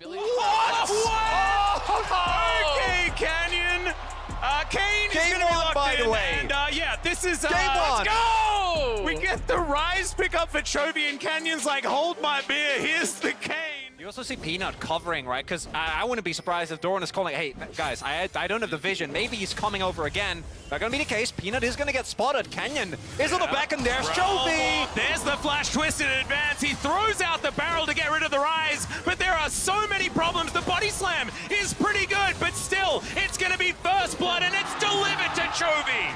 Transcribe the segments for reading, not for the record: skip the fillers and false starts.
ability. What? Oh! Okay, Canyon. Kane is Game going to be one, locked by in. the way. And yeah, this is... Game let's one. go! We get the Rise pick up for Chovy, and Canyon's like, hold my beer, here's the Kane. You also see Peanut covering, right? Because I wouldn't be surprised if Doran is calling, hey, guys, I don't have the vision. Maybe he's coming over again. Not going to be the case. Peanut is going to get spotted. Canyon is on the back, and there's Chovy. There's the flash twist in advance. He throws out the barrel to get rid of the Rise, but there are so many problems. The body slam is pretty good, but still, it's going to be first blood, and it's delivered to Chovy.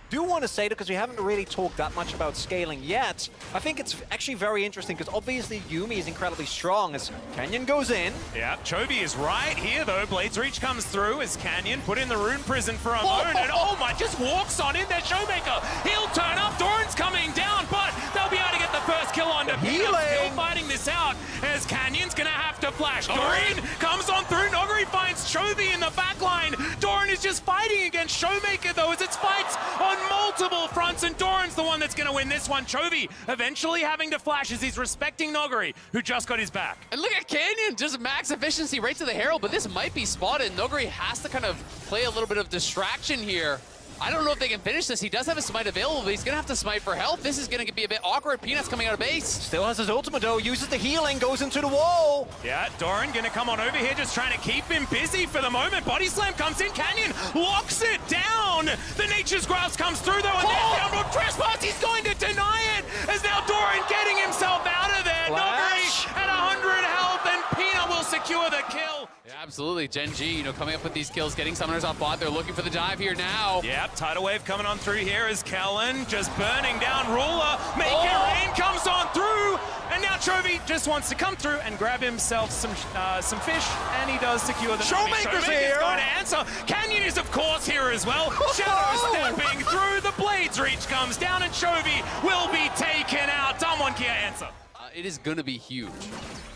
Do want to say that because we haven't really talked that much about scaling yet. I think it's actually very interesting because obviously Yuumi is incredibly strong as Canyon goes in. Yeah, Chovy is right here though. Blade's Reach comes through as Canyon put in the Rune Prison for a moment, and oh my, just walks on in there, Showmaker. He'll turn up, Doran's coming down, but they'll be able to get the first kill on Peanut. Still fighting this out as Canyon's gonna have to flash. Doran comes on through, Noguri finds Chovy in the back line. Doran is just fighting against Showmaker though as it's fights on multiple fronts, and Doran's the one that's going to win this one. Chovy eventually having to flash as he's respecting Noguri, who just got his back. And look at Canyon, just max efficiency right to the Herald, but this might be spotted. Noguri has to kind of play a little bit of distraction here. I don't know if they can finish this. He does have a smite available, but he's going to have to smite for help. This is going to be a bit awkward. Peanut's coming out of base. Still has his ultimate though, uses the healing, goes into the wall. Yeah, Doran going to come on over here, just trying to keep him busy for the moment. Body slam comes in, Canyon locks it down. The Nature's Grasp comes through though, and there's the Umbral Trespass. He's going to deny it, as now Doran getting himself out of there. Flash. Noguri at 100 health, and Peanut will secure the kill. Yeah, absolutely. Gen G, coming up with these kills, getting summoners off bot. They're looking for the dive here now. Yep, Tidal Wave coming on through here as Kellen just burning down Ruler. Make It Rain comes on through, and now Chovy just wants to come through and grab himself some fish, and he does secure the Showmaker's here. going to answer. Canyon is of course here as well. Shadow stepping through, the Blade's Reach comes down, and Chovy will be taken out. Damwon Kia answer. It is going to be huge.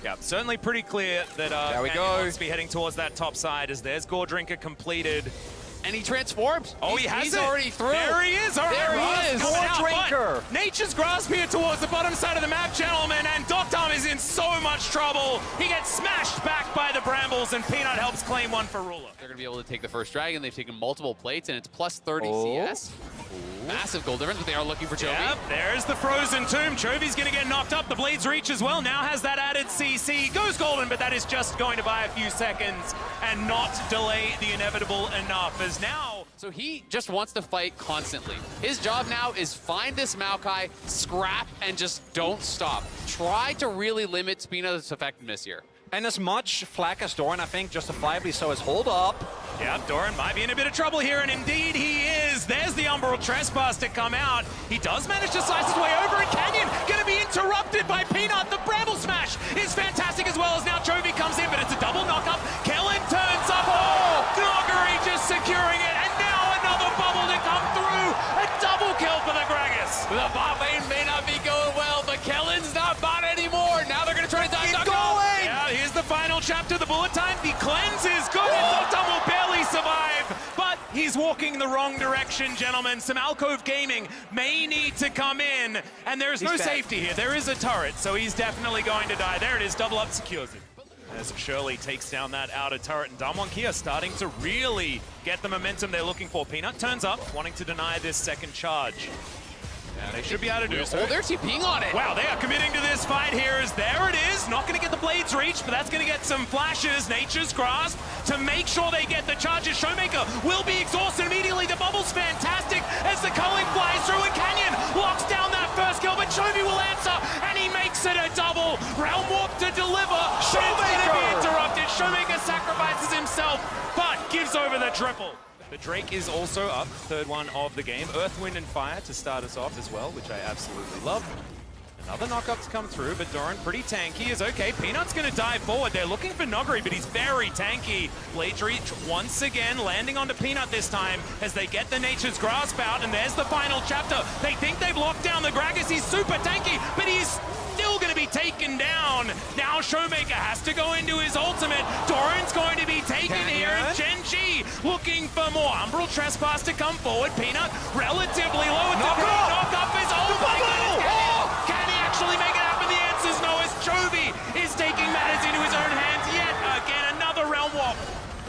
Yeah, certainly pretty clear that There we Canyon go. wants to be heading towards that top side as there's Gore Drinker completed. And he transforms. Oh, he has He's it. already through. There he is. All right, There he Ross is. coming out, Gore but Drinker. Nature's Grasp here towards the bottom side of the map, gentlemen, and Doctom is in so much trouble. He gets smashed back by the Brambles, and Peanut helps claim one for Ruler. They're going to be able to take the first dragon. They've taken multiple plates, and it's plus 30 Oh. CS. Massive goal difference, but they are looking for Chovy. Yep, there's the Frozen Tomb. Chovy's going to get knocked up. The Blade's Reach as well now has that added CC. Goes golden, but that is just going to buy a few seconds and not delay the inevitable enough, as now... So he just wants to fight constantly. His job now is find this Maokai, scrap, and just don't stop. Try to really limit Peanut's effectiveness here. And as much flack as Doran, I think, justifiably so, is hold up. Yeah, Doran might be in a bit of trouble here, and indeed he is. There's the Umbral Trespass to come out. He does manage to slice his way over, and Canyon gonna be interrupted by Peanut. The Bramble Smash is fantastic, as well as now Chovy comes in, but it's a double knock-up. Kellen turns up. Oh, Noguri just securing it, and now another bubble to come through. A double kill for the Gragas. The bot lane may not be going well, but Kellen's not bot anymore. Now they're going to try to dive Keep Doctom. going! Yeah, here's the final chapter. The bullet time, the cleanse is good, and Doctom will barely survive, but he's walking the wrong direction, gentlemen. Some Alcove Gaming may need to come in, and there's no He's dead. safety here. There is a turret, so he's definitely going to die. There it is, double up secures it. As Shirley takes down that outer turret, and Damwon Kia starting to really get the momentum they're looking for. Peanut turns up, wanting to deny this second charge. Yeah, they should be able to do so. Oh, they're TPing on it. Wow, they are committing to this fight here, as there it is. Not going to get the Blade's Reach, but that's going to get some flashes. Nature's Grasp to make sure they get the charges. Showmaker will be exhausted immediately. The bubble's fantastic as the culling flies through, and Canyon locks down that first kill, but Chovy will answer, and he makes it a double. Realm Warp to deliver. Showmaker be interrupted. Showmaker sacrifices himself, but gives over the triple. The Drake is also up, third one of the game. Earth, Wind, and Fire to start us off as well, which I absolutely love. Another knock-up to come through, but Doran pretty tanky is okay. Peanut's going to dive forward. They're looking for Noguri, but he's very tanky. Blade's Reach once again landing onto Peanut this time as they get the Nature's Grasp out, and there's the final chapter. They think they've locked down the Gragas. He's super tanky, but he's still going to be taken down. Now Showmaker has to go into his ultimate. Doran's going to be taken here, and Gen G looking for more. Umbral Trespass to come forward. Peanut relatively low. Knock-up is, oh my goodness. Can he actually make it happen? The answer's no, as Chovy is taking matters into his own hands yet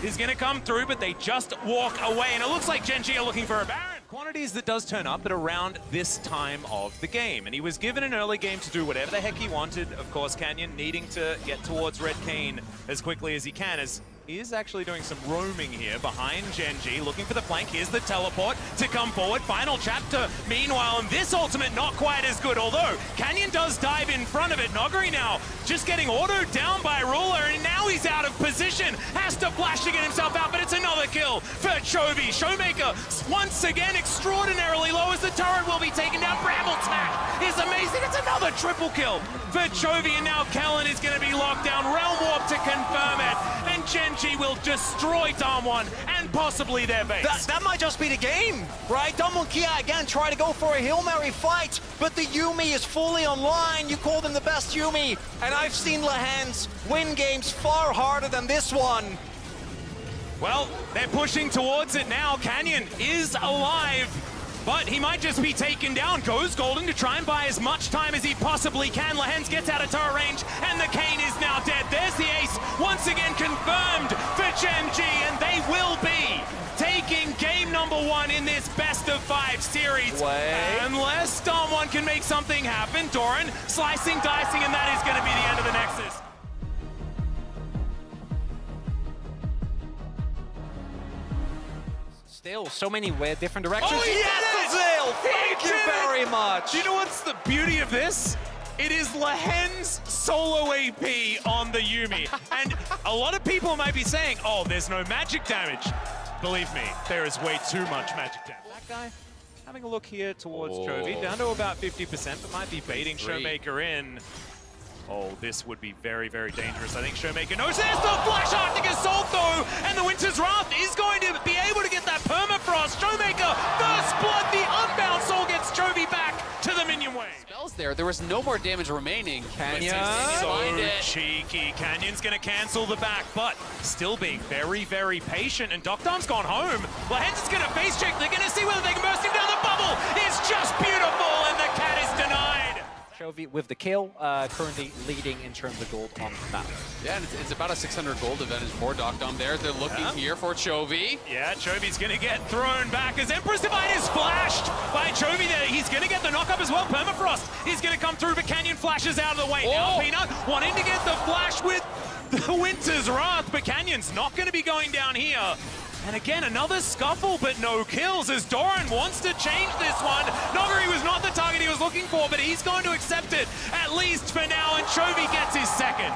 is going to come through, but they just walk away. And it looks like Gen.G are looking for a Baron. Quantities that does turn up at around this time of the game. And he was given an early game to do whatever the heck he wanted. Of course, Canyon needing to get towards Red Kane as quickly as he can, as he is actually doing some roaming here behind Gen.G, looking for the flank. Here's the teleport to come forward. Final chapter, meanwhile, and this ultimate not quite as good, although Canyon does dive in front of it. Noguri now just getting autoed down by Ruler, and now he's out of position. Has to flash to get himself out, but it's another kill for Chovy. Showmaker once again extraordinarily low as the turret will be taken down. Bramble Tack is amazing. It's another triple kill for Chovy, and now Kellen is going to be locked down. Realm Warp to confirm it, and Gen.G will destroy Damwon and possibly their base. That might just be the game, right? Damwon Kia again try to go for a Hail Mary fight, but the Yuumi is fully online. You call them the best Yuumi, and I've seen Lahens win games far harder than this one. Well, they're pushing towards it now. Canyon is alive, but he might just be taken down. Goes Golden to try and buy as much time as he possibly can. Lahens gets out of turret range, and the Kane is now dead. There's the ace, once again confirmed for Gen.G, and they will be taking game number 1 in this best-of-5 series. Unless Damwon can make something happen. Doran slicing, dicing, and that is going to be the end of the Nexus. Still, so many different directions. Oh, yes, Azale! Thank you very much! Do you know what's the beauty of this? It is Lahens solo AP on the Yuumi. And a lot of people might be saying, oh, there's no magic damage. Believe me, there is way too much magic damage. That guy having a look here towards Chovy, down to about 50%, but might be baiting Showmaker in. Oh, this would be very, very dangerous. I think Showmaker knows there's the Flash Arctic Assault though, and the Winter's Wrath is going to be able to get that permafrost. Showmaker, first blood, the Unbound Soul gets Chovy back to the minion wave. Spells there was no more damage remaining. Canyon. So cheeky. Canyon's gonna cancel the back, but still being very, very patient, and Doctor's gone home. Lahens is gonna face check, they're gonna see whether they can burst him down. The bubble is just beautiful, and the cat is denied. Chovy with the kill, currently leading in terms of gold on the map. Yeah, and it's about a 600 gold advantage for Doctom there. They're looking here for Chovy. Yeah, Chovy's gonna get thrown back as Empress Divine is flashed by Chovy there. He's gonna get the knock-up as well. Permafrost is gonna come through, but Canyon flashes out of the way. Now Peanut wanting to get the flash with the Winter's Wrath, but Canyon's not gonna be going down here. And again, another scuffle, but no kills as Doran wants to change this one. Noguri was not the target he was looking for, but he's going to accept it, at least for now, and Chovy gets his second.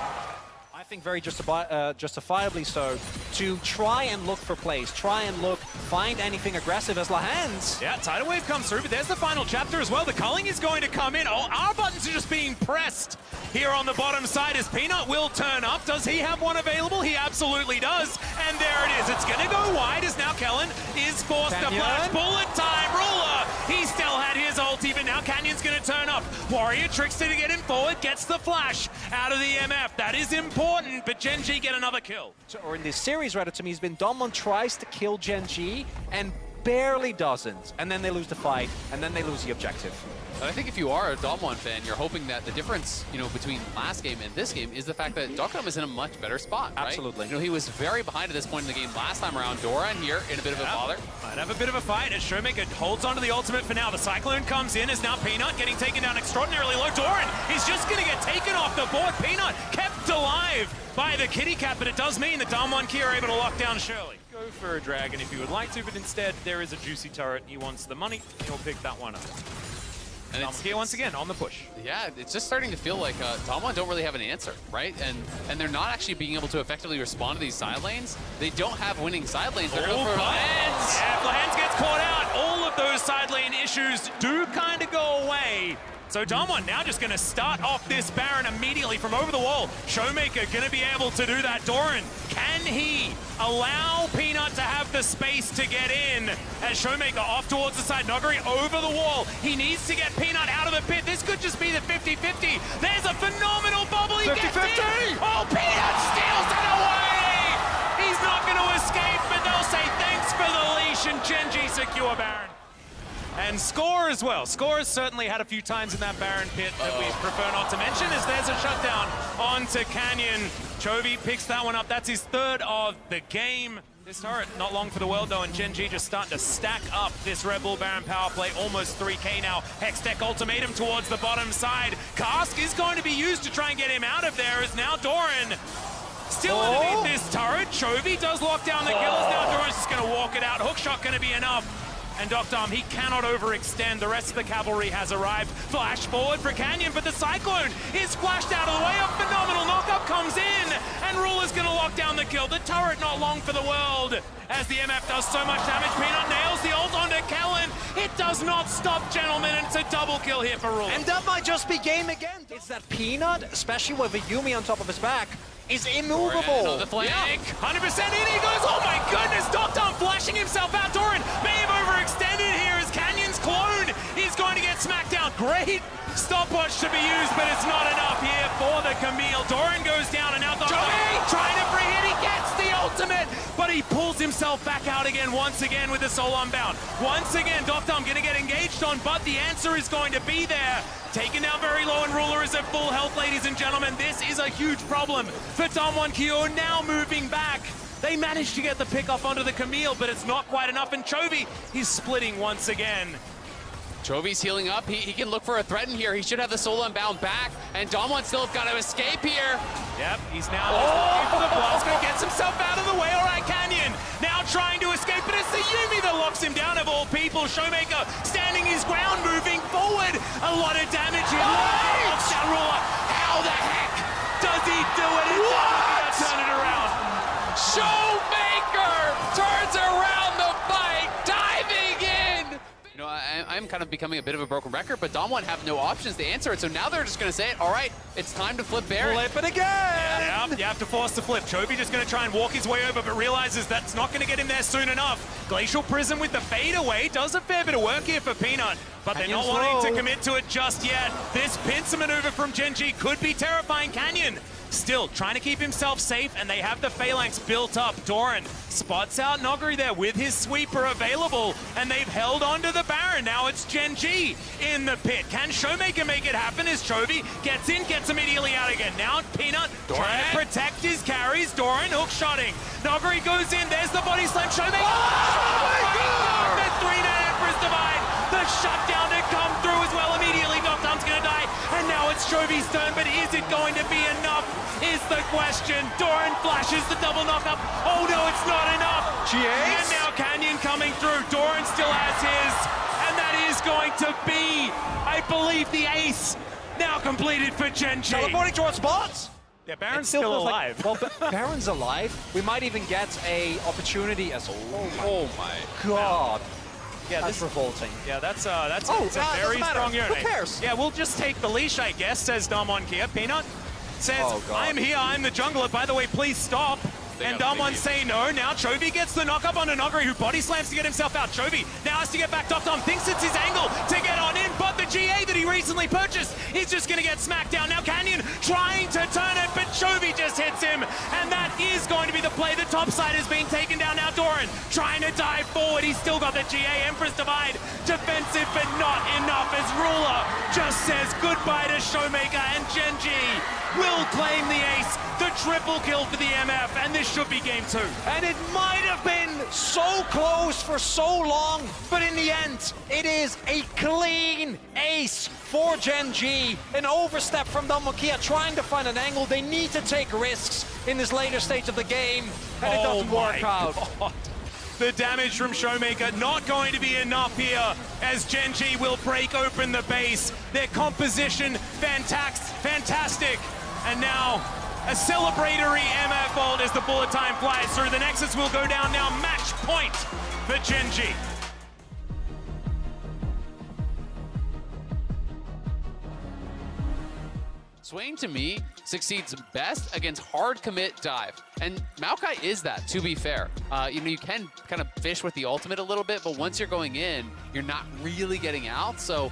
I think very justifiably so, to try and look for plays, find anything aggressive as Lahens. Yeah, Tidal Wave comes through, but there's the final chapter as well. The culling is going to come in. Oh, our buttons are just being pressed here on the bottom side as Peanut will turn up. Does he have one available? He absolutely does. And there it is. It's going to go wide as now Kellen is forced to flash. Bullet time. Ruler. He still had his ulti, but now Canyon's going to turn up. Warrior Trickster to get him forward. Gets the flash out of the MF. That is important, but Gen.G get another kill. Or in this series, rather, to me, has been Damwon tries to kill Gen.G and barely doesn't. And then they lose the fight, and then they lose the objective. I think if you are a Damwon fan, you're hoping that the difference, between last game and this game is the fact that Doctom is in a much better spot, right? Absolutely. He was very behind at this point in the game last time around. Doran here in a bit of a bother. Might have a bit of a fight as Showmaker holds onto the ultimate for now. The Cyclone comes in as now Peanut getting taken down extraordinarily low. Doran is just going to get taken off the board. Peanut kept alive by the kitty cat, but it does mean that Damwon Kia are able to lock down Shirley. Go for a dragon if you would like to, but instead there is a juicy turret. He wants the money. He'll pick that one up. And it's here once again on the push. Yeah, it's just starting to feel like Damwon don't really have an answer, right? And they're not actually being able to effectively respond to these side lanes. They don't have winning side lanes. They're going for Lahens. Yeah, if Lahens gets caught out, all of those side lane issues do kind of go away. So Damwon now just going to start off this Baron immediately from over the wall. Showmaker going to be able to do that. Doran, can he allow Peanut to have the space to get in? As Showmaker off towards the side, Noguri over the wall. He needs to get Peanut out of the pit. This could just be the 50-50. There's a phenomenal bubble. He gets in. Oh, Peanut steals it away. He's not going to escape, but they'll say thanks for the leash and Gen.G secure Baron. And Score as well. Score has certainly had a few times in that Baron pit that we prefer not to mention, as there's a shutdown onto Canyon. Chovy picks that one up. That's his third of the game. This turret, not long for the world though, and Gen G just starting to stack up this Red Bull Baron power play, almost 3k now. Hextech ultimatum towards the bottom side. Cask is going to be used to try and get him out of there, as now Doran still underneath this turret. Chovy does lock down the killers, now Doran's just gonna walk it out. Hookshot gonna be enough. And Doctom, he cannot overextend. The rest of the cavalry has arrived. Flash forward for Canyon, but the Cyclone is flashed out of the way. A phenomenal knockup comes in, and Ruler's gonna lock down the kill. The turret not long for the world, as the MF does so much damage. Peanut nails the ult onto Kellen. It does not stop, gentlemen, and it's a double kill here for Ruler. And that might just be game again. It's that Peanut, especially with a Yumi on top of his back, is immovable. On the flank. 100% in he goes. Oh my goodness, Doctom flashing himself out. Doran may have overextended here as Canyon's clone is going to get smacked down. Great stopwatch to be used, but it's not enough here for the Camille. Doran goes down, and now Doctom trying to free hit. He gets the ultimate, but he pulls himself back out again, once again with the soul unbound. Once again, Doctom going to get engaged on, but the answer is going to be there. Taken down very low, and Ruler is at full health, ladies and gentlemen. This is a huge problem for Damwon Kyo, now moving back. They managed to get the pick off onto the Camille, but it's not quite enough, and Chovy, he's splitting once again. Chovy's healing up. He can look for a threat in here. He should have the soul unbound back, and Damwon still got to escape here. Yep, he's now looking for the blast, but gets himself out of the way. All right, Canyon now trying to escape, but it's the Yumi that locks him down of all people. Showmaker standing his ground, moving forward. A lot of damage here. Locks down Ruler. How the heck does he do it? It's turn it around. Showmaker turns around the fight, diving in. You know, I'm kind of becoming a bit of a broken record, but Damwon have no options to answer it, so now they're just going to say it. All right, it's time to flip Baron. Flip it again! Yeah, you have to force the flip. Chovy just going to try and walk his way over, but realizes that's not going to get him there soon enough. Glacial Prism with the fade away does a fair bit of work here for Peanut, but they're not wanting to commit to it just yet. This pincer maneuver from Gen G could be terrifying. Canyon still trying to keep himself safe, and they have the phalanx built up. Doran spots out Nogri there with his sweeper available, and they've held on to the Baron. Now it's Gen G in the pit. Can Showmaker make it happen as Chovy gets in, gets immediately out again. Now Peanut trying to protect his carries. Doran hook-shotting. Nogri goes in, there's the body slam. Showmaker! The 3-net Empress Divide. The shutdown to come through as well immediately. Doctom's gonna die, and now it's Chovy's turn, but is it going to be enough? Is the question. Doran flashes the double knockup. Oh no, it's not enough. And now Canyon coming through. Doran still has his, and that is going to be, I believe, the ace now completed for Gen G. Teleporting towards spots. Yeah, Baron's Still still feels alive. Like, well, Baron's alive. We might even get a opportunity as Oh my God. Yeah, That's revolting. Yeah, that's a doesn't very matter. strong unit. Who cares? Yeah, we'll just take the leash, I guess, says Damwon Kia. Peanut says, Oh, God. I'm here, I'm the jungler. By the way, please stop. And Damwon say no. Now Chovy gets the knockup on Nogri, who body slams to get himself out. Chovy now has to get back. Doctom thinks it's his angle to get on in, but the GA that he recently purchased is just going to get smacked down. Now Canyon trying to turn it, but Chovy just hits him, and that is going to be the play. The top side is being taken down. Now Doran trying to dive forward. He's still got the GA Empress Divide. Defensive, but not enough, as Ruler just says goodbye to Showmaker, and Gen G will claim the ace. The triple kill for the MF, and this should be game 2. And it might have been so close for so long, but in the end, it is a clean ace for Gen G. An overstep from Damwon Kia trying to find an angle. They need to take risks in this later stage of the game, and it doesn't work out. God. The damage from Showmaker not going to be enough here, as Gen G will break open the base. Their composition, fantastic. And now, a celebratory MF ult as the bullet time flies through. The Nexus will go down now. Match point for Gen G. Swain, to me, succeeds best against hard commit dive. And Maokai is that, to be fair. You know, you can kind of fish with the ultimate a little bit, but once you're going in, you're not really getting out. So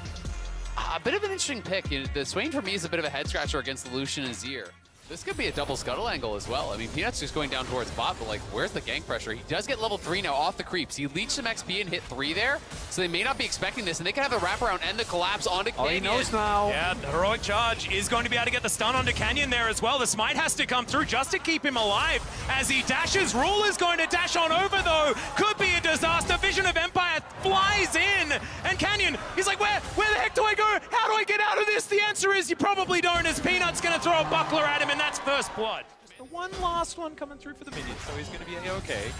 a bit of an interesting pick. You know, the Swain for me is a bit of a head scratcher against the Lucian Azir. This could be a double scuttle angle as well. I mean, Peanut's just going down towards bot, but like, where's the gank pressure? He does get level 3 now off the creeps. He leached some XP and hit 3 there, so they may not be expecting this, and they can have the wraparound and the collapse onto Canyon. Oh, he knows now. Yeah, the heroic charge is going to be able to get the stun onto Canyon there as well. The smite has to come through just to keep him alive as he dashes. Rule is going to dash on over though. Could be a disaster. Vision of Empire flies in, and Canyon, he's like, where the heck do I go? How do I get out of this? The answer is you probably don't, as Peanut's going to throw a buckler at him, and that's first blood. Just the one last one coming through for the minions, so he's going to be A-okay.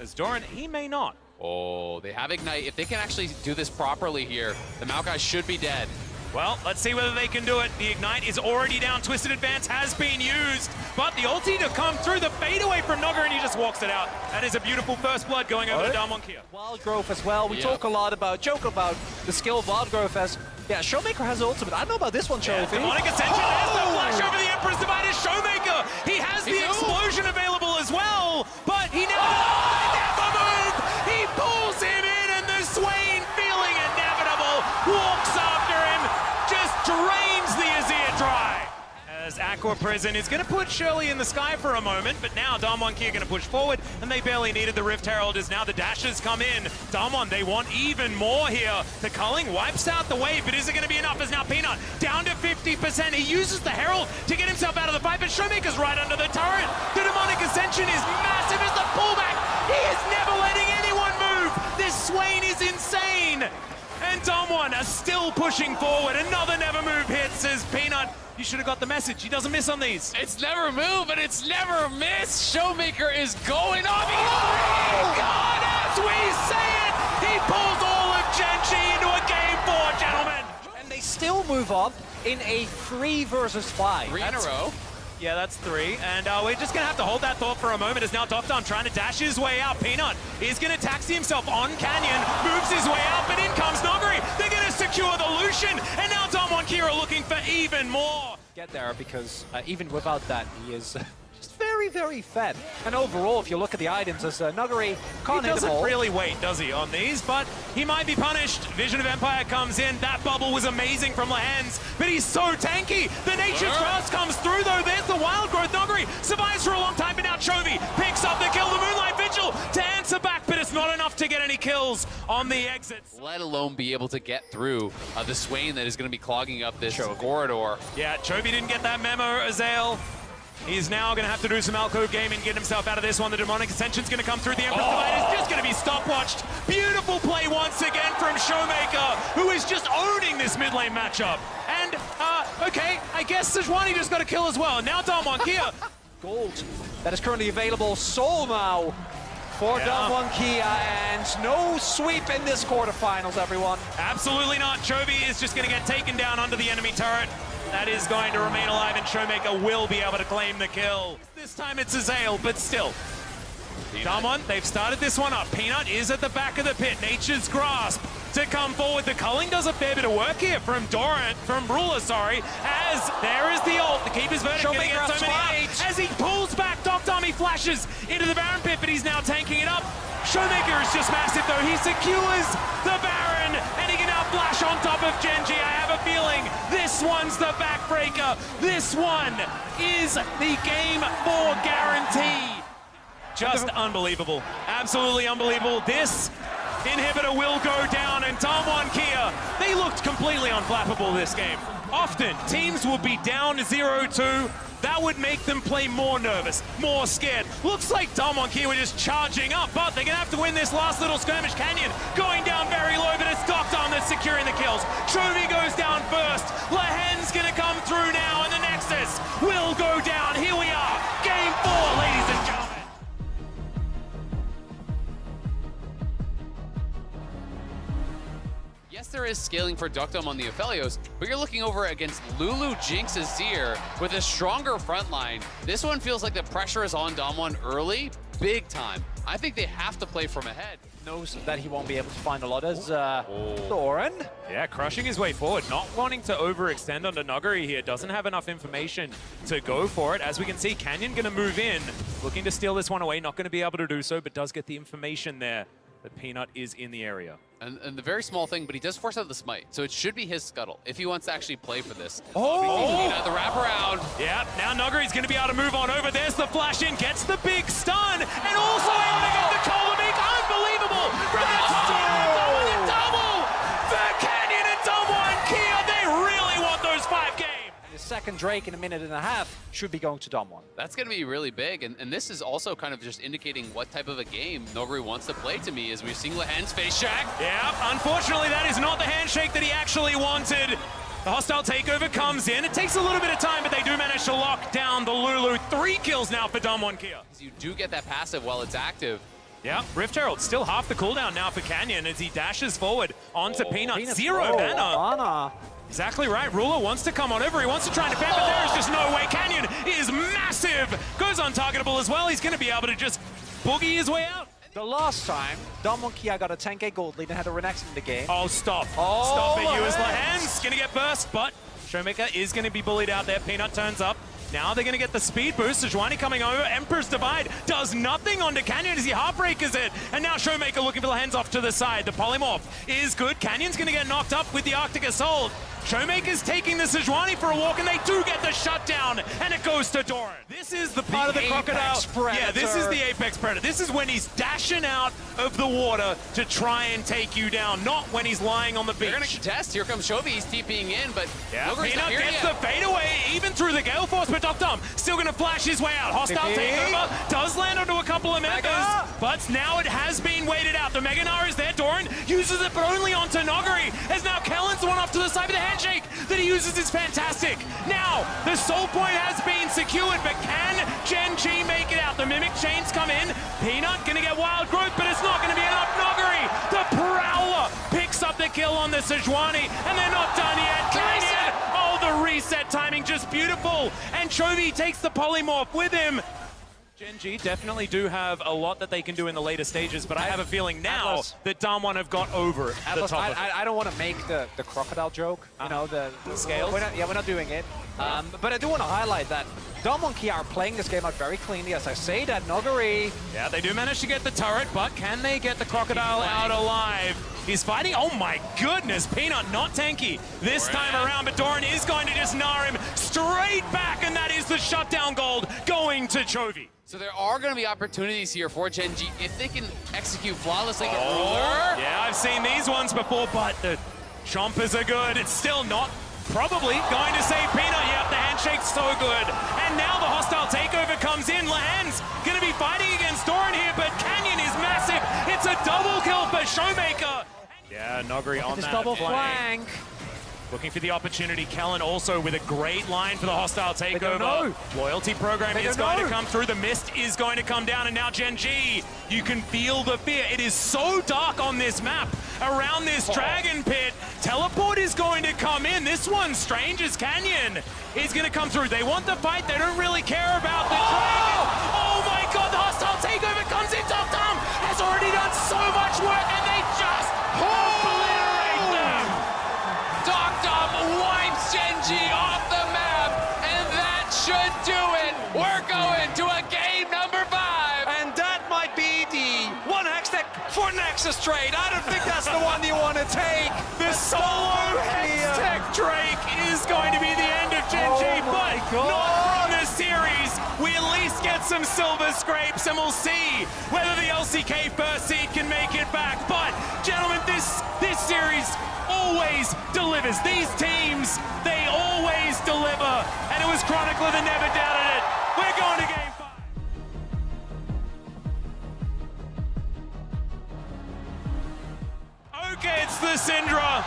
As Doran, he may not. Oh, they have Ignite. If they can actually do this properly here, the Maokai should be dead. Well, let's see whether they can do it. The Ignite is already down. Twisted Advance has been used, but the ulti to come through, the fade away from Nogger, and he just walks it out. That is a beautiful first blood going over to Damwon Kia. Wild growth as well. We joke about the skill of wild growth as, yeah, Showmaker has ultimate. I don't know about this one, Trophy. Demonic Ascension, there's the flash over the Emperor's Divide as Showmaker. He has the explosion available as well, but he now never move. He pulls him in, and the Swain, feeling inevitable, walks after him, just drains the Azir dry. As Aqua Prison is going to put Shirley in the sky for a moment, but now Damwon Kia are going to push forward, and they barely needed the Rift Herald as now the dashes come in. Damwon, they want even more here. The culling wipes out the wave, but is it going to be enough? As now Peanut down to 50%. He uses the Herald to get himself out of the fight, but Showmaker's right under the turret. The Demonic Ascension is massive as the pullback. He is never letting anyone move. This Swain is insane. And Damwon are still pushing forward. Another never move hits as Peanut, you should have got the message. He doesn't miss on these. It's never move, but it's never miss. Showmaker is going off. Oh God, as we say it, he pulls all of Genji into a game 4, gentlemen. And they still move up in a 3 versus 5. 3 in a row. Yeah, that's 3. And we're just going to have to hold that thought for a moment as now Docton trying to dash his way out. Peanut is going to taxi himself on Canyon, moves his way out, but in comes Noggery. They're going to secure the Lucian, and now Damwon Kia are looking for even more. Get there because even without that, he is just very, very fed. And overall, if you look at the items, as Nuggery can't He hit them all. doesn't really wait, does he, on these? But he might be punished. Vision of Empire comes in. That bubble was amazing from Lahens, but he's so tanky. The Nature's Grasp comes through, though. There's the Wild Growth. Nuggery survives for a long time, but now Chovy picks up the kill. The Moonlight Vigil to answer back, but it's not enough to get any kills on the exits. Let alone be able to get through the Swain that is going to be clogging up this corridor. Yeah, Chovy didn't get that memo, Azael. He's now going to have to do some alcove gaming and get himself out of this one. The Demonic Ascension's going to come through. The Emperor's Divide is just going to be stopwatched. Beautiful play once again from Showmaker, who is just owning this mid lane matchup. And, okay, I guess Sejuani just got a kill as well. Now Damwon Kia. Gold that is currently available. Soul now for Damwon Kia, and no sweep in this quarterfinals, everyone. Absolutely not. Chovy is just going to get taken down under the enemy turret. That is going to remain alive, and Showmaker will be able to claim the kill. This time it's Azael, but still. Damwon, they've started this one up. Peanut is at the back of the pit. Nature's Grasp to come forward. The culling does a fair bit of work here from Ruler, as there is the ult. The Keeper's Verdict going to get so many out. As he pulls back, Doctor he flashes into the Baron pit, but he's now tanking it up. Showmaker is just massive, though. He secures the Baron, and he can now flash on top of Genji. I have a feeling this one's the backbreaker. This one is the game 4 guarantee. Just unbelievable. Absolutely unbelievable. This inhibitor will go down, and Damwon Kia, they looked completely unflappable this game. Often, teams would be down 0-2. That would make them play more nervous, more scared. Looks like Damwon Kia were just charging up, but they're going to have to win this last little skirmish. Canyon going down very low, but it's Docton that's securing the kills. Chovy goes down first. Lahen's going to come through now, and the Nexus will go down. Here we are, game 4, ladies and gentlemen. Yes, there is scaling for Ductum on the Aphelios, but you're looking over against Lulu, Jinx, Azir with a stronger front line. This one feels like the pressure is on Damwon early, big time. I think they have to play from ahead. Knows that he won't be able to find a lot as Thorin. Yeah, crushing his way forward, not wanting to overextend onto Nuggery here. Doesn't have enough information to go for it. As we can see, Canyon going to move in, looking to steal this one away. Not going to be able to do so, but does get the information there. But Peanut is in the area. And the very small thing, but he does force out the smite, so it should be his scuttle if he wants to actually play for this. Peanut, the wraparound. Yeah, now Nuggery's going to be able to move on over. There's the flash in, gets the big stun, and also able to get the Colombic. Unbelievable! That's double for Canyon and Dumbo and Kia. They really want those 5 games. The second Drake in a minute and a half should be going to Dom1. That's going to be really big, and this is also kind of just indicating what type of a game Noguri wants to play to me, as we've seen Lehen's face shack. Yeah, unfortunately that is not the handshake that he actually wanted. The hostile takeover comes in. It takes a little bit of time, but they do manage to lock down the Lulu. 3 kills now for Dom1 Kia. You do get that passive while it's active. Yeah, Rift Herald still half the cooldown now for Canyon as he dashes forward onto Peanut. Peanut. Zero mana. Mana. Exactly right. Ruler wants to come on over. He wants to try and defend, but there is just no way. Canyon is massive. Goes untargetable as well. He's going to be able to just boogie his way out. The last time, Dom1 Kia got a 10k gold lead and had a Renex in the game. Oh, stop. Oh, Stop it, you as Lehens. Lehen's going to get burst, but Showmaker is going to be bullied out there. Peanut turns up. Now they're going to get the speed boost. Sejuani coming over. Emperor's Divide does nothing onto Canyon as he heartbreakers it. And now Showmaker looking for the hands off to the side. The polymorph is good. Canyon's going to get knocked up with the Arctic Assault. Showmaker's taking the Sejuani for a walk, and they do get the shutdown, and it goes to Doran. This is the part of the crocodile. Yeah, this is the Apex Predator. This is when he's dashing out of the water to try and take you down, not when he's lying on the beach. They're going to contest. Here comes Chovy. He's TPing in, but yeah, Noguri's not Peanut here gets yet. the fadeaway, even through the Gale Force, but Dom still going to flash his way out. Hostile takeover does land onto a couple of members, but now it has been waited out. The Mega Gnar is there. Doran uses it, but only onto Noguri, as now Kellen's the one off to the side with the handshake that he uses is fantastic. Now, the soul point has been secured, but can Gen G make it out? The Mimic Chains come in. Peanut going to get wild growth, but it's not going to be enough. Noguri, the Prowler, picks up the kill on the Sejuani, and they're not done yet. Canyon, oh, the reset timing, just beautiful. And Chovy takes the polymorph with him. Gen G definitely do have a lot that they can do in the later stages, but I have a feeling now Atlas, that Dom1 have got over the top of it. I don't want to make the crocodile joke, you know, the scales? We're not doing it. But I do want to highlight that Dom1 Kia are playing this game out very cleanly. As I say that, Noguri... Yeah, they do manage to get the turret, but can they get the crocodile out alive? He's fighting. Oh my goodness, Peanut not tanky this time around, but Doran is going to just gnar him straight back, and that is the shutdown gold going to Chovy. So there are going to be opportunities here for Gen G if they can execute flawlessly. Ruler. Yeah, I've seen these ones before, but the chompers are good. It's still not probably going to save Peanut. Yep, the handshake's so good. And now the hostile takeover comes in. Lehen's going to be fighting against Doran here, but Canyon is massive. It's a double kill for Showmaker. Yeah, Noguri on This that double flank. flank. Looking for the opportunity. Kellen also with a great line for the hostile don't takeover. know. Loyalty program They is don't going know. to come through. The mist is going to come down, and now Gen G, you can feel the fear. It is so dark on this map around this dragon pit. Teleport is going to come in. This one's strange as Canyon is going to come through. They want the fight. They don't really care about the dragon. Oh my god, the hostile takeover comes in. Dom has already done so much work, and they just obliterate them. Dom wipes Gen G off the map, and that should do it. We're going to a game number 5. And that might be the one Hextech for Nexus trade. I don't think that's the one you want to take. The solo Hextech Drake is going to be the end of Gen G, but not from the series. We at least get some silver scrapes, and we'll see whether the LCK first seed can make it back. But, gentlemen, this series always delivers. These teams, they always deliver. And it was Chronicler that never doubted it. We're going to game 5. Okay, it's the Syndra.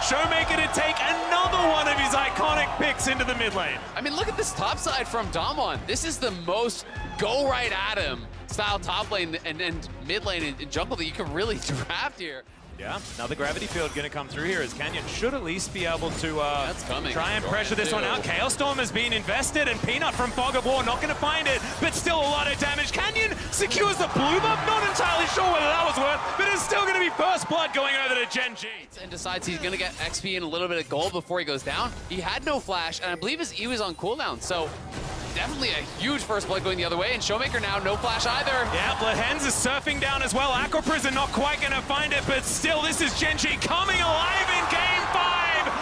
Showmaker to take another one of his iconic picks into the mid lane. I mean, look at this top side from Damwon. This is the most go right at him style top lane and mid lane and jungle that you can really draft here. Yeah, another gravity field going to come through here as Canyon should at least be able to That's coming. try and pressure this one out. Chaos Storm has been invested, and Peanut from Fog of War not going to find it, but still a lot of damage. Canyon secures the blue buff, not entirely sure whether that was worth, but it's still going to be first blood going over to Gen G. And decides he's going to get XP and a little bit of gold before he goes down. He had no flash, and I believe his E was on cooldown, so definitely a huge first blood going the other way, and Showmaker now no flash either. Yeah, Lehens is surfing down as well. Aqua Prison not quite going to find it, but still, this is Gen.G coming alive in Game 5.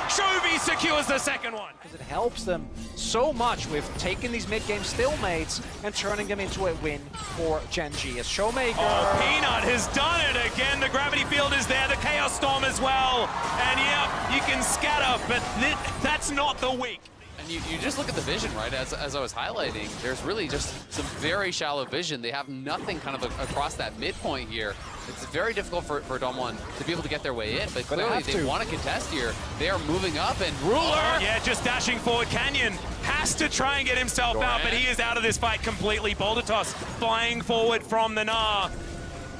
Chovy secures the second one. Because it helps them so much with taking these mid-game stalemates and turning them into a win for Gen.G. As Showmaker... Oh, Peanut has done it again. The gravity field is there, the Chaos Storm as well. And yep, you can scatter, but that's not the weak. And you just look at the vision, right, as I was highlighting, there's really just some very shallow vision. They have nothing kind of across that midpoint here. It's very difficult for Dom1 to be able to get their way in, but clearly they want to contest here. They are moving up, and Ruler... Yeah, just dashing forward. Canyon has to try and get himself out, but he is out of this fight completely. Boulder Toss flying forward from the Gnar.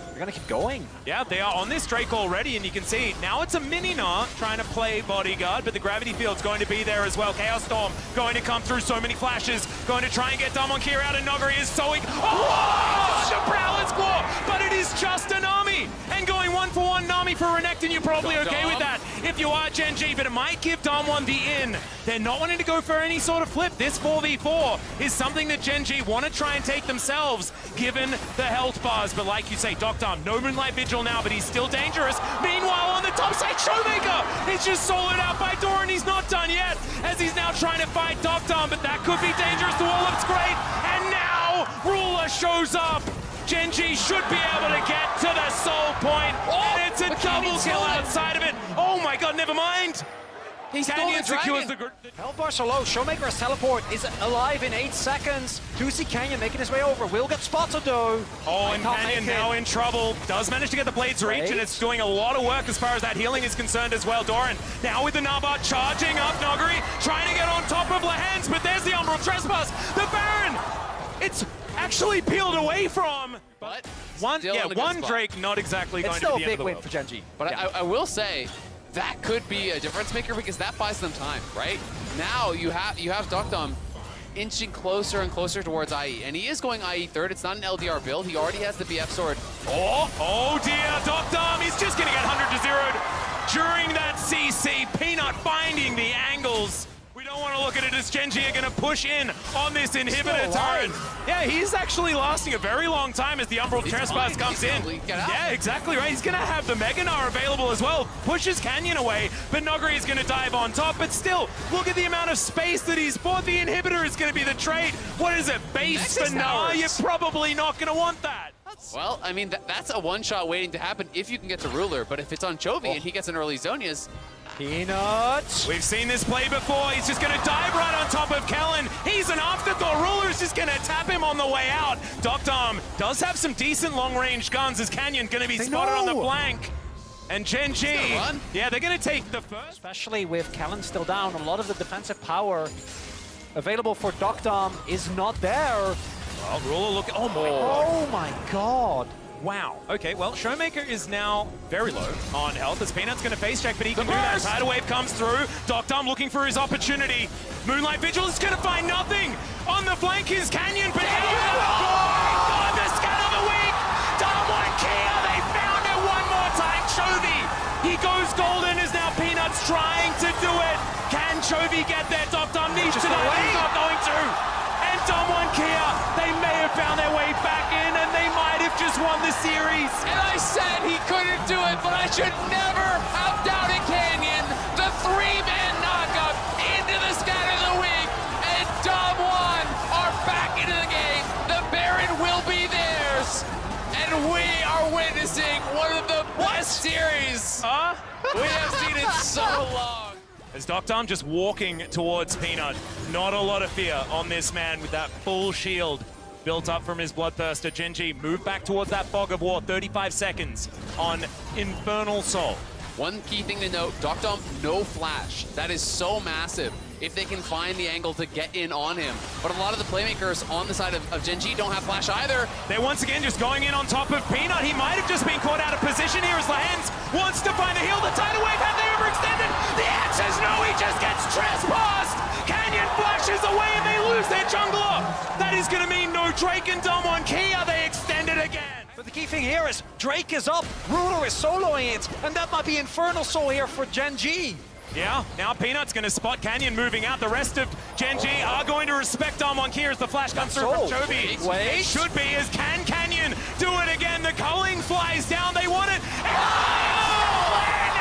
They're going to keep going. Yeah, they are on this Drake already, and you can see now it's a mini Gnar trying to play bodyguard, but the gravity field's going to be there as well. Chaos Storm going to come through, so many flashes, going to try and get Damwon Kia out, and Noguri is sewing. Oh, the Prowler's Claw, but it is just a Nami, and going 1-for-1 Nami for Renekton, you're probably okay with that if you are Gen.G, but it might give Dom1 the in. They're not wanting to go for any sort of flip. This 4v4 is something that Gen.G want to try and take themselves, given the health bars, but like you say, Dom, no Moonlight Vigil now, but he's still dangerous. Meanwhile, on the top side, Showmaker is just soloed out by Doran. He's not done yet, as he's now trying to fight Dom, but that could be dangerous. The wall-up's great, and now Ruler shows up. Gen.G should be able to get to the soul point, and it's a double kill outside of it. Oh my god, never mind. Canyon secures the... Health bars are low. Showmaker's teleport is alive in 8 seconds. Do see Canyon making his way over. Will get spotted though. Oh, and Canyon now in trouble. Does manage to get the Blades reach, and it's doing a lot of work as far as that healing is concerned as well. Doran now with the Nabot charging up. Noguri trying to get on top of Lehens, but there's the Umbral Trespass. The Baron! It's actually peeled away from... But one Drake not exactly going to be the end of the world. It's still a big win for Gen.G. But yeah. I will say, that could be a difference maker because that buys them time, right? Now you have Dom inching closer and closer towards IE, and he is going IE third. It's not an LDR build. He already has the BF sword. Oh dear, Dom, he's just going to get 100 to 0'd during that CC. Peanut finding the angles. We don't want to look at it as Gen.G are going to push in on this inhibitor turret. Yeah, he's actually lasting a very long time as the Umbral Trespass comes in. Yeah, exactly right. He's going to have the Mega Gnar available as well. Pushes Canyon away, but Noguri is going to dive on top. But still, look at the amount of space that he's bought. The inhibitor is going to be the trade. What is it, base for Gnar? You're probably not going to want that. Well, I mean, that's a one-shot waiting to happen if you can get to Ruler, but if it's on Chovy and he gets an early Zonias... Peanut! We've seen this play before. He's just going to dive right on top of Kellen. He's an afterthought. Ruler's just going to tap him on the way out. Dom does have some decent long-range guns as Canyon going to be spotted on the flank. And Gen.G, yeah, they're going to take the first. Especially with Kellen still down, a lot of the defensive power available for Dom is not there. Well, Ruler look, Oh my god. Wow. Okay, well, Showmaker is now very low on health as Peanut's going to face check, but he can do that. Tidal Wave comes through. Dom looking for his opportunity. Moonlight Vigil is going to find nothing. On the flank is Canyon, but God, the scan of the week! Damwon Kia, they found it one more time. Chovy, he goes golden as now Peanut's trying to do it. Can Chovy get there? Dom needs to know he's not going to. And Damwon Kia, they may have found their way back in, and they might have just won the series. And I said he couldn't do it, but I should never have doubted Canyon. The 3-man knockup into the scatter of the week, and Dom1 are back into the game. The Baron will be theirs, and we are witnessing one of the best series we have seen in so long. As Dom just walking towards Peanut. Not a lot of fear on this man with that full shield built up from his Bloodthirster. Gen.G move back towards that Fog of War. 35 seconds on Infernal Soul. One key thing to note, Dom, no flash. That is so massive if they can find the angle to get in on him. But a lot of the playmakers on the side of Gen.G don't have flash either. They're once again just going in on top of Peanut. He might have just been caught out of position here as Lehens wants to find a heal. The Tidal Wave, have they overextended? The answer is no, he just gets trespassed. Canyon flashes away and they lose their jungler. That is going to mean no Drake and Damwon Kia. They extend it again. But the key thing here is Drake is up, Ruler is soloing it, and that might be Infernal Soul here for Gen.G. Yeah, now Peanut's going to spot Canyon moving out. The rest of Gen G are going to respect Armon here as the flash comes through from Chovy. Wait. It should be as can Canyon do it again. The culling flies down. They want it. Oh! And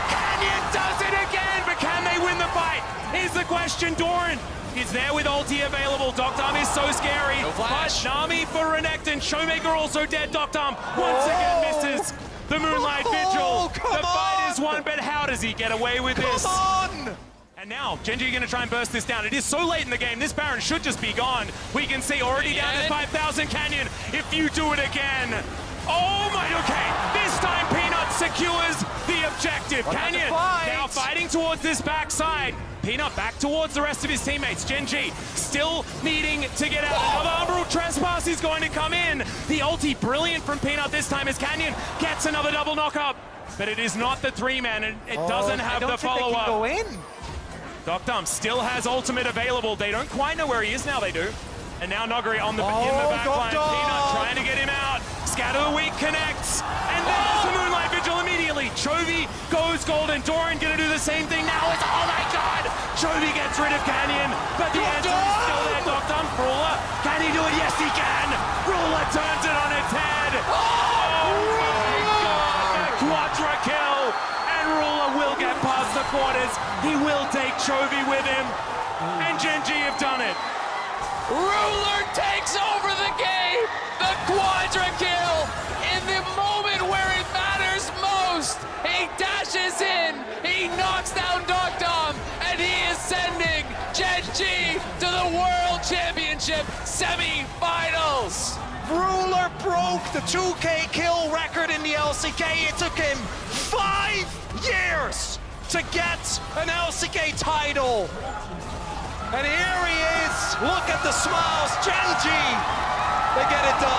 Canyon does it again, but can they win the fight? Is the question. Doran is there with ulti available. Doctom is so scary. No flash. But Nami for Renekton. Showmaker also dead. Doctom once again misses the Moonlight Vigil. The fight is won, but how does he get away with this? Come on! And now, Genji going to try and burst this down. It is so late in the game, this Baron should just be gone. We can see already down to 5,000 Canyon. If you do it again. Oh my, okay. This time Peanut secures the objective. Canyon now fighting towards this backside. Peanut back towards the rest of his teammates. Genji still needing to get out. Another Umbral Trespass is going to come in. The ulti brilliant from Peanut this time as Canyon gets another double knock-up. But it is not the 3-man, and it doesn't have the follow-up. Go in. Doctom still has ultimate available. They don't quite know where he is now, they do. And now Noguri on the in the back line. Peanut trying to get him out. Scatter the Weak connects. And there's the Moonlight Vigil immediately. Chovy goes golden. Doran gonna do the same thing now. It's, oh my god! Chovy gets rid of Canyon, but the answer is still there. Doctom, Ruler, can he do it? Yes, he can! Ruler turns it on its head. Oh my god! Quadra kill! And Ruler will get past the quarters. He will take Chovy with him. And Gen G have done it. Ruler takes over the game! The quadra kill! In the moment where it matters most! He dashes in, he knocks down Doctom, and he is sending Gen G to the World Championship semi-finals! Ruler broke the 2K kill record in the LCK. It took him 5 years to get an LCK title. And here he is. Look at the smiles. Gen G, they get it done.